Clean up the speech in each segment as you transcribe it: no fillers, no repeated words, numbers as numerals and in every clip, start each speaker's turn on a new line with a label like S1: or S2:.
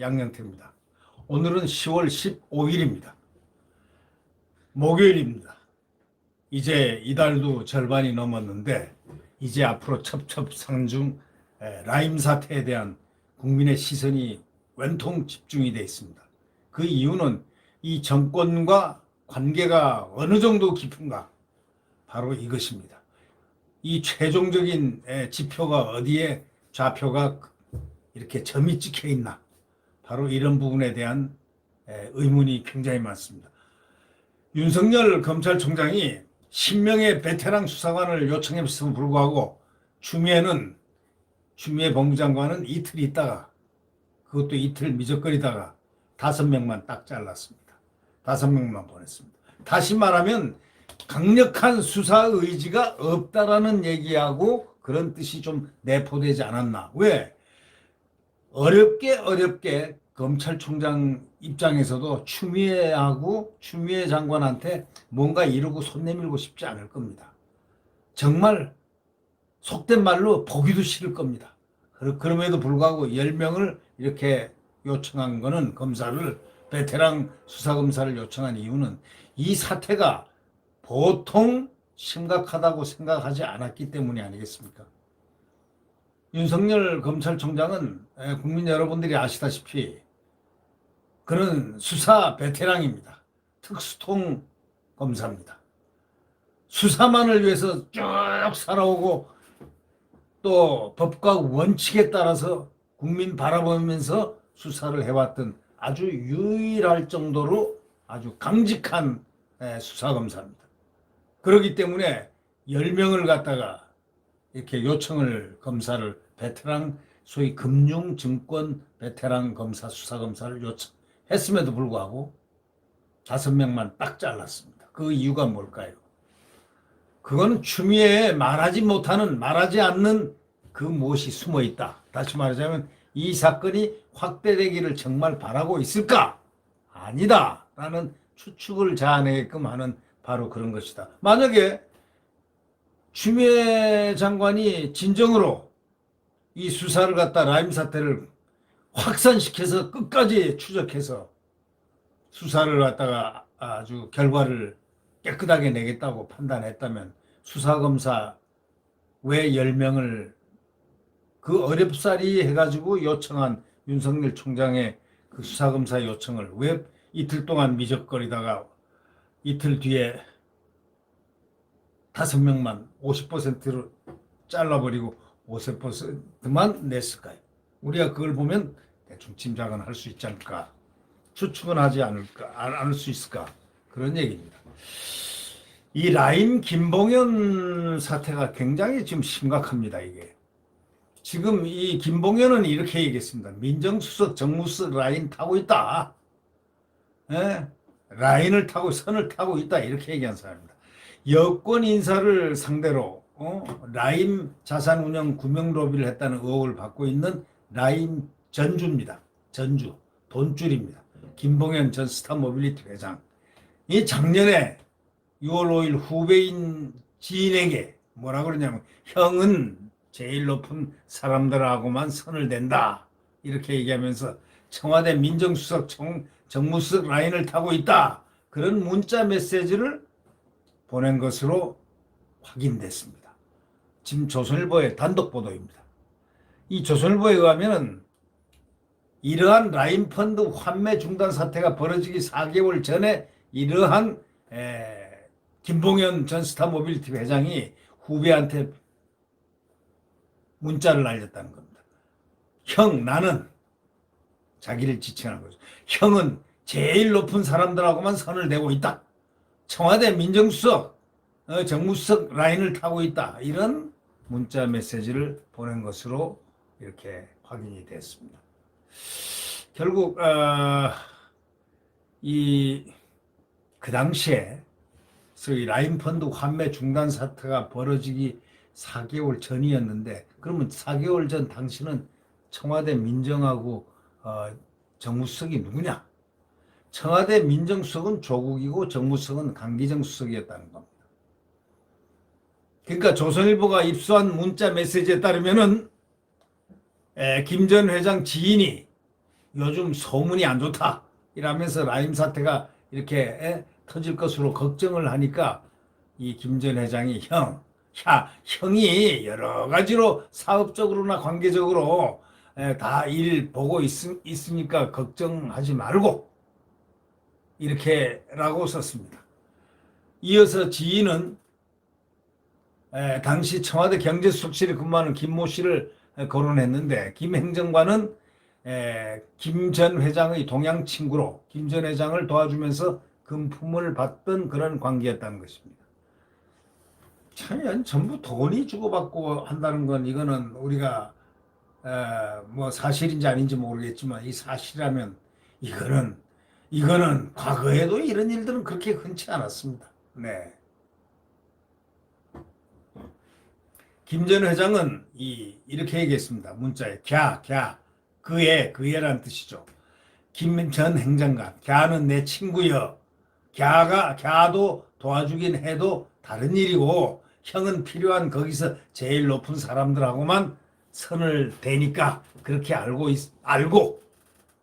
S1: 양영태입니다. 오늘은 10월 15일입니다. 목요일입니다. 이제 이달도 절반이 넘었는데 이제 앞으로 첩첩산중 라임 사태에 대한 국민의 시선이 웬통 집중이 되어 있습니다. 그 이유는 이 정권과 관계가 어느 정도 깊은가, 바로 이것입니다. 이 최종적인 지표가 어디에 좌표가 이렇게 점이 찍혀 있나, 바로 이런 부분에 대한 의문이 굉장히 많습니다. 윤석열 검찰총장이 10명의 베테랑 수사관을 요청했음에도 불구하고 추미애 법무장관은 이틀 있다가, 그것도 이틀 미적거리다가 5명만 딱 잘랐습니다. 5명만 보냈습니다. 다시 말하면 강력한 수사 의지가 없다라는 얘기하고 그런 뜻이 좀 내포되지 않았나. 왜? 어렵게 검찰총장 입장에서도 추미애 장관한테 뭔가 이루고 손 내밀고 싶지 않을 겁니다. 정말 속된 말로 보기도 싫을 겁니다. 그럼에도 불구하고 10명을 이렇게 요청한 거는, 베테랑 수사검사를 요청한 이유는 이 사태가 보통 심각하다고 생각하지 않았기 때문이 아니겠습니까? 윤석열 검찰총장은 국민 여러분들이 아시다시피 그는 수사 베테랑입니다. 특수통 검사입니다. 수사만을 위해서 쭉 살아오고 또 법과 원칙에 따라서 국민 바라보면서 수사를 해왔던 아주 유일할 정도로 아주 강직한 수사검사입니다. 그렇기 때문에 10명을 갖다가 이렇게 검사를 베테랑, 소위 금융 증권 베테랑 검사, 수사검사를 요청했음에도 불구하고 5명만 딱 잘랐습니다. 그 이유가 뭘까요? 그거는 추미애에 말하지 않는 그 무엇이 숨어 있다. 다시 말하자면 이 사건이 확대되기를 정말 바라고 있을까? 아니다 라는 추측을 자아내게끔 하는 바로 그런 것이다. 만약에 추미애 장관이 진정으로 이 수사를 갖다 라임 사태를 확산시켜서 끝까지 추적해서 수사를 갖다가 아주 결과를 깨끗하게 내겠다고 판단했다면, 수사검사 왜 10명을 그 어렵사리 해가지고 요청한 윤석열 총장의 그 수사검사 요청을 왜 이틀 동안 미적거리다가 이틀 뒤에 5명만 50%로 잘라버리고 50%만 냈을까요? 우리가 그걸 보면 대충 짐작은 할 수 있지 않을까, 추측은 하지 않을 수 있을까, 그런 얘기입니다. 이 라임 김봉현 사태가 굉장히 지금 심각합니다. 이게 지금 이 김봉현은 이렇게 얘기했습니다. 민정수석, 정무수석 라인 타고 있다. 라인을 타고 선을 타고 있다, 이렇게 얘기한 사람입니다. 여권 인사를 상대로 라임 자산운용 구명로비를 했다는 의혹을 받고 있는 라임 전주입니다. 전주 돈줄입니다. 김봉현 전 스타모빌리티 회장, 이 작년에 6월 5일 후배인 지인에게 뭐라 그러냐면, 형은 제일 높은 사람들하고만 선을 댄다, 이렇게 얘기하면서 청와대 민정수석, 정무수석 라인을 타고 있다, 그런 문자 메시지를 보낸 것으로 확인됐습니다. 지금 조선일보의 단독 보도입니다. 이 조선일보에 의하면 이러한 라임펀드 환매 중단 사태가 벌어지기 4개월 전에 이러한 김봉현 전 스타모빌리티 회장이 후배한테 문자를 날렸다는 겁니다. 형, 나는, 자기를 지칭하는 거죠. 형은 제일 높은 사람들하고만 선을 대고 있다. 청와대 민정수석, 정무수석 라인을 타고 있다. 이런 문자 메시지를 보낸 것으로 이렇게 확인이 됐습니다. 결국 그 당시에 소위 라임펀드 환매 중단 사태가 벌어지기 4개월 전이었는데, 그러면 4개월 전 당시는 청와대 민정하고 정무수석이 누구냐? 청와대 민정수석은 조국이고 정무수석은 강기정 수석이었다는 겁니다. 그러니까 조선일보가 입수한 문자 메시지에 따르면은 김 전 회장 지인이 요즘 소문이 안 좋다 이러면서 라임 사태가 이렇게 터질 것으로 걱정을 하니까 이 김 전 회장이 형이 여러 가지로 사업적으로나 관계적으로 다 일 보고 있으니까 걱정하지 말고 이렇게라고 썼습니다. 이어서 지인은 당시 청와대 경제수석실에 근무하는 김모 씨를 거론했는데 김 행정관은 김 전 회장의 동양 친구로 김 전 회장을 도와주면서 금품을 받던 그런 관계였다는 것입니다. 참 전부 돈이 주고받고 한다는 건 이거는 우리가 뭐 사실인지 아닌지 모르겠지만 이 사실이라면 이거는 과거에도 이런 일들은 그렇게 흔치 않았습니다. 네. 김 전 회장은 이렇게 얘기했습니다. 문자에 그애라는 뜻이죠. 김 전 행정관, 갸는 내 친구여. 갸도 도와주긴 해도 다른 일이고 형은 필요한 거기서 제일 높은 사람들하고만 선을 대니까 그렇게 알고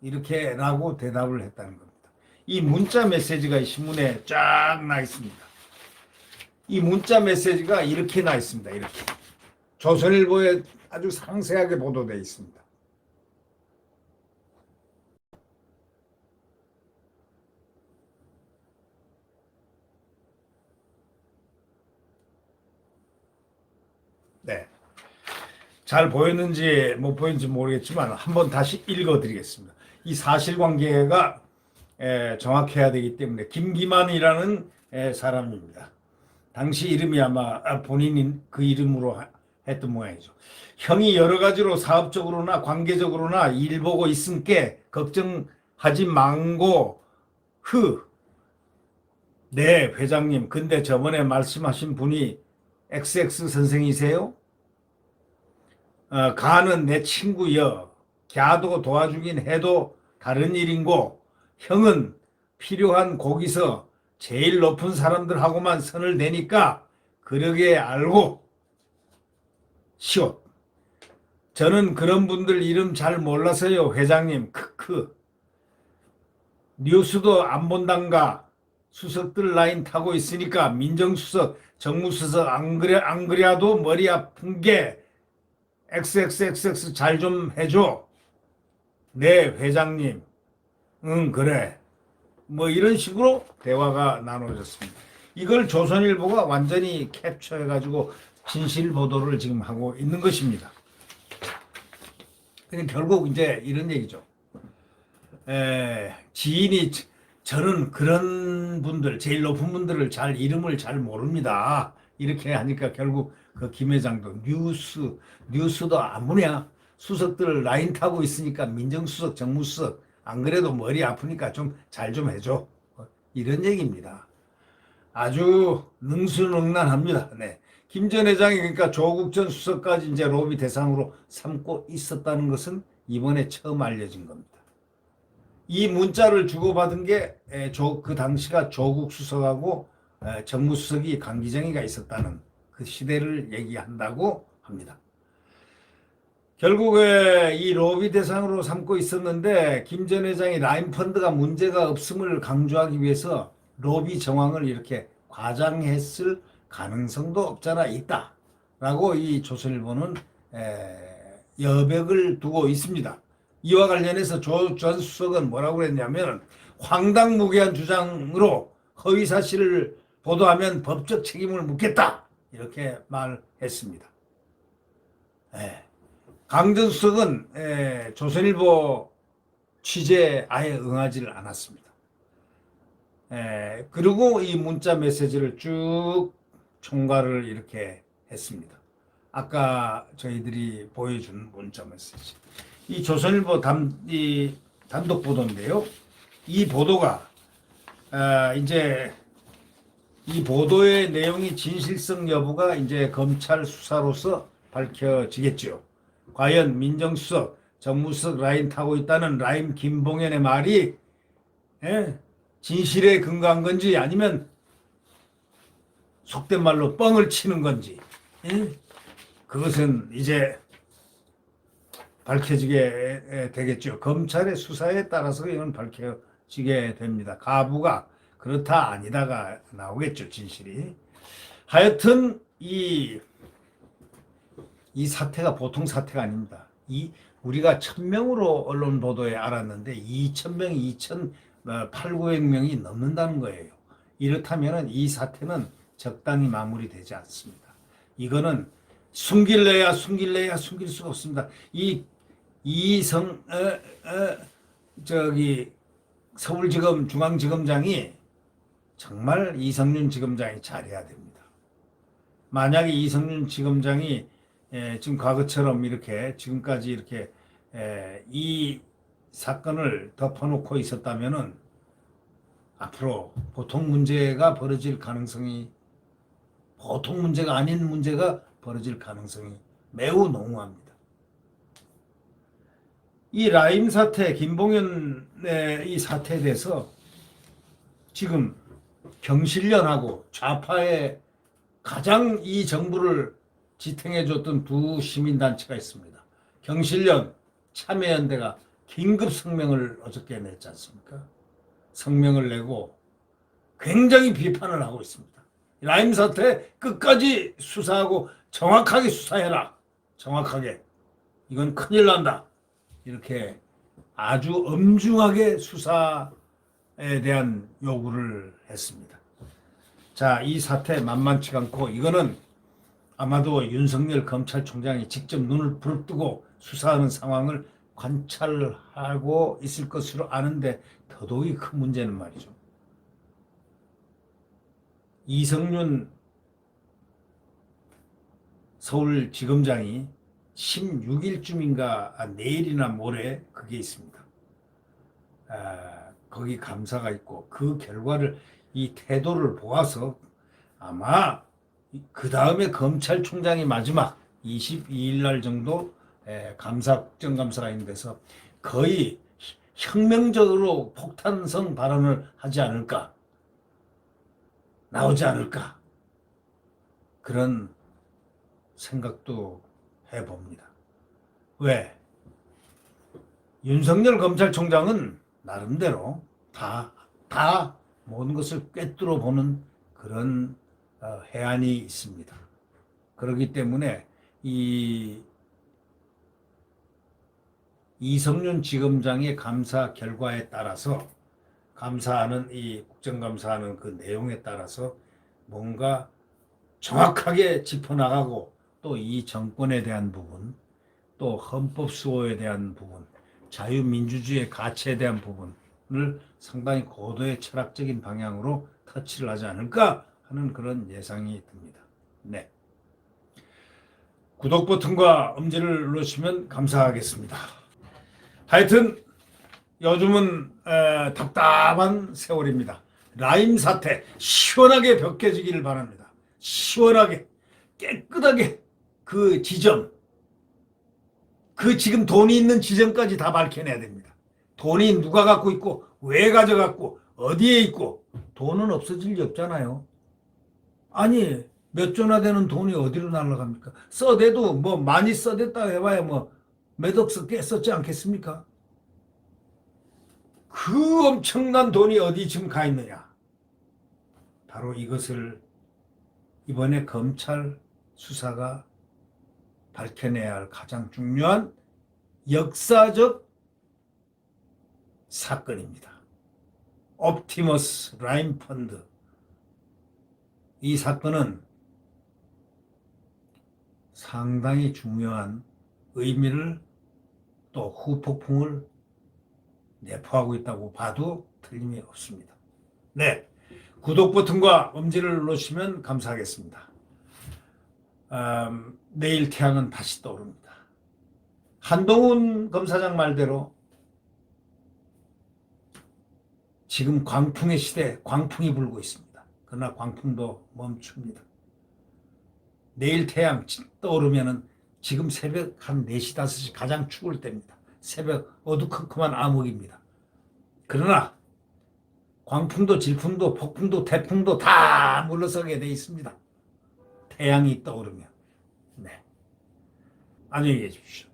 S1: 이렇게라고 대답을 했다는 겁니다. 이 문자 메시지가 신문에 쫙 나 있습니다. 이 문자 메시지가 이렇게 나 있습니다. 이렇게 조선일보에 아주 상세하게 보도되어 있습니다. 네. 잘 보였는지 못 보였는지 모르겠지만 한번 다시 읽어드리겠습니다. 이 사실관계가 정확해야 되기 때문에 김기만이라는 사람입니다. 당시 이름이 아마 본인이 그 이름으로 했던 모양이죠. 형이 여러 가지로 사업적으로나 관계적으로나 일 보고 있으니까 걱정하지 망고 네 회장님 근데 저번에 말씀하신 분이 XX 선생이세요? 가는 내 친구여. 갸도 도와주긴 해도 다른 일인고 형은 필요한 거기서 제일 높은 사람들하고만 선을 대니까 그러게 알고 시옷. 저는 그런 분들 이름 잘 몰라서요 회장님. 뉴스도 안 본단가. 수석들 라인 타고 있으니까 민정수석 정무수석 안 그래도 머리 아픈 게 XXXX 잘 좀 해줘. 네 회장님. 응 그래. 뭐 이런 식으로 대화가 나눠졌습니다. 이걸 조선일보가 완전히 캡처해가지고 진실 보도를 지금 하고 있는 것입니다. 그러니까 결국 이제 이런 얘기죠. 지인이 저는 그런 분들, 제일 높은 분들을 이름을 잘 모릅니다. 이렇게 하니까 결국 그 김 회장도 뉴스도 안 보냐? 수석들 라인 타고 있으니까 민정수석, 정무수석 안 그래도 머리 아프니까 좀 잘 좀 해줘. 이런 얘기입니다. 아주 능수능란합니다. 네. 김 전 회장이 그러니까 조국 전 수석까지 이제 로비 대상으로 삼고 있었다는 것은 이번에 처음 알려진 겁니다. 이 문자를 주고받은 게 그 당시가 조국 수석하고 정무수석이 강기정이가 있었다는 그 시대를 얘기한다고 합니다. 결국에 이 로비 대상으로 삼고 있었는데 김 전 회장이 라임 펀드가 문제가 없음을 강조하기 위해서 로비 정황을 이렇게 과장했을 가능성도 없잖아 있다라고 이 조선일보는 여백을 두고 있습니다. 이와 관련해서 조 전 수석은 뭐라고 했냐면 황당무계한 주장으로 허위사실을 보도하면 법적 책임을 묻겠다 이렇게 말했습니다. 강 전 수석은 조선일보 취재에 아예 응하지를 않았습니다. 그리고 이 문자 메시지를 쭉 총괄을 이렇게 했습니다. 아까 저희들이 보여준 문자 메시지. 이 조선일보 단독 보도인데요. 이 보도가 이제 이 보도의 내용이 진실성 여부가 이제 검찰 수사로서 밝혀지겠죠. 과연 민정수석, 정무수석 라인 타고 있다는 라임 김봉현의 말이 진실에 근거한 건지 아니면 속된 말로 뻥을 치는 건지 그것은 이제 밝혀지게 되겠죠. 검찰의 수사에 따라서 이건 밝혀지게 됩니다. 가부가 그렇다 아니다가 나오겠죠, 진실이. 하여튼 이 사태가 보통 사태가 아닙니다. 우리가 1,000명으로 언론 보도에 알았는데 2,000명, 2,800명이 넘는다는 거예요. 이렇다면 이 사태는 적당히 마무리되지 않습니다. 이거는 숨길 수가 없습니다. 서울지검 중앙지검장이 정말 이성윤 지검장이 잘해야 됩니다. 만약에 이성윤 지검장이 지금 과거처럼 이렇게 지금까지 이렇게 이 사건을 덮어놓고 있었다면은 앞으로 보통 문제가 아닌 문제가 벌어질 가능성이 매우 농후합니다. 이 라임 사태, 김봉현의 이 사태에 대해서 지금 경실련하고 좌파의 가장 이 정부를 지탱해줬던 두 시민단체가 있습니다. 경실련, 참여연대가 긴급 성명을 어저께 냈지 않습니까? 성명을 내고 굉장히 비판을 하고 있습니다. 라임 사태 끝까지 수사하고 정확하게 수사해라. 정확하게. 이건 큰일 난다. 이렇게 아주 엄중하게 수사에 대한 요구를 했습니다. 자, 이 사태 만만치가 않고 이거는 아마도 윤석열 검찰총장이 직접 눈을 부릅뜨고 수사하는 상황을 관찰하고 있을 것으로 아는데 더더욱이 큰 문제는 말이죠. 이성윤 서울지검장이 16일쯤인가 내일이나 모레 그게 있습니다. 거기 감사가 있고 그 결과를 이 태도를 보아서 아마 그 다음에 검찰총장이 마지막 22일 날 정도 국정감사가 있는 데서 거의 혁명적으로 폭탄성 발언을 하지 않을까, 나오지 않을까, 그런 생각도 해봅니다. 왜? 윤석열 검찰총장은 나름대로 다 모든 것을 꿰뚫어 보는 그런 해안이 있습니다. 그렇기 때문에 이성윤 지검장의 감사 결과에 따라서 국정감사하는 그 내용에 따라서 뭔가 정확하게 짚어나가고 또 이 정권에 대한 부분, 또 헌법 수호에 대한 부분, 자유민주주의의 가치에 대한 부분을 상당히 고도의 철학적인 방향으로 터치를 하지 않을까 하는 그런 예상이 듭니다. 네. 구독 버튼과 엄지를 누르시면 감사하겠습니다. 하여튼 요즘은 답답한 세월입니다. 라임 사태 시원하게 벗겨지기를 바랍니다. 시원하게 깨끗하게 그 지점, 그 지금 돈이 있는 지점까지 다 밝혀내야 됩니다. 돈이 누가 갖고 있고 왜 가져갔고 어디에 있고. 돈은 없어질 리 없잖아요. 아니 몇 조나 되는 돈이 어디로 날아갑니까? 써대도 뭐 많이 써댔다 해봐야 뭐 몇 억 썼지 않겠습니까? 그 엄청난 돈이 어디 지금 가 있느냐. 바로 이것을 이번에 검찰 수사가 밝혀내야 할 가장 중요한 역사적 사건입니다. 옵티머스 라임 펀드. 이 사건은 상당히 중요한 의미를 또 후폭풍을 내포하고 있다고 봐도 틀림이 없습니다. 네, 구독 버튼과 엄지를 누르시면 감사하겠습니다. 내일 태양은 다시 떠오릅니다. 한동훈 검사장 말대로 지금 광풍의 시대, 광풍이 불고 있습니다. 그러나 광풍도 멈춥니다. 내일 태양 떠오르면은 지금 새벽 한 4시, 5시 가장 추울 때입니다. 새벽 어두컴컴한 암흑입니다. 그러나 광풍도 질풍도 폭풍도 태풍도 다 물러서게 돼 있습니다. 태양이 떠오르면. 네. 안녕히 계십시오.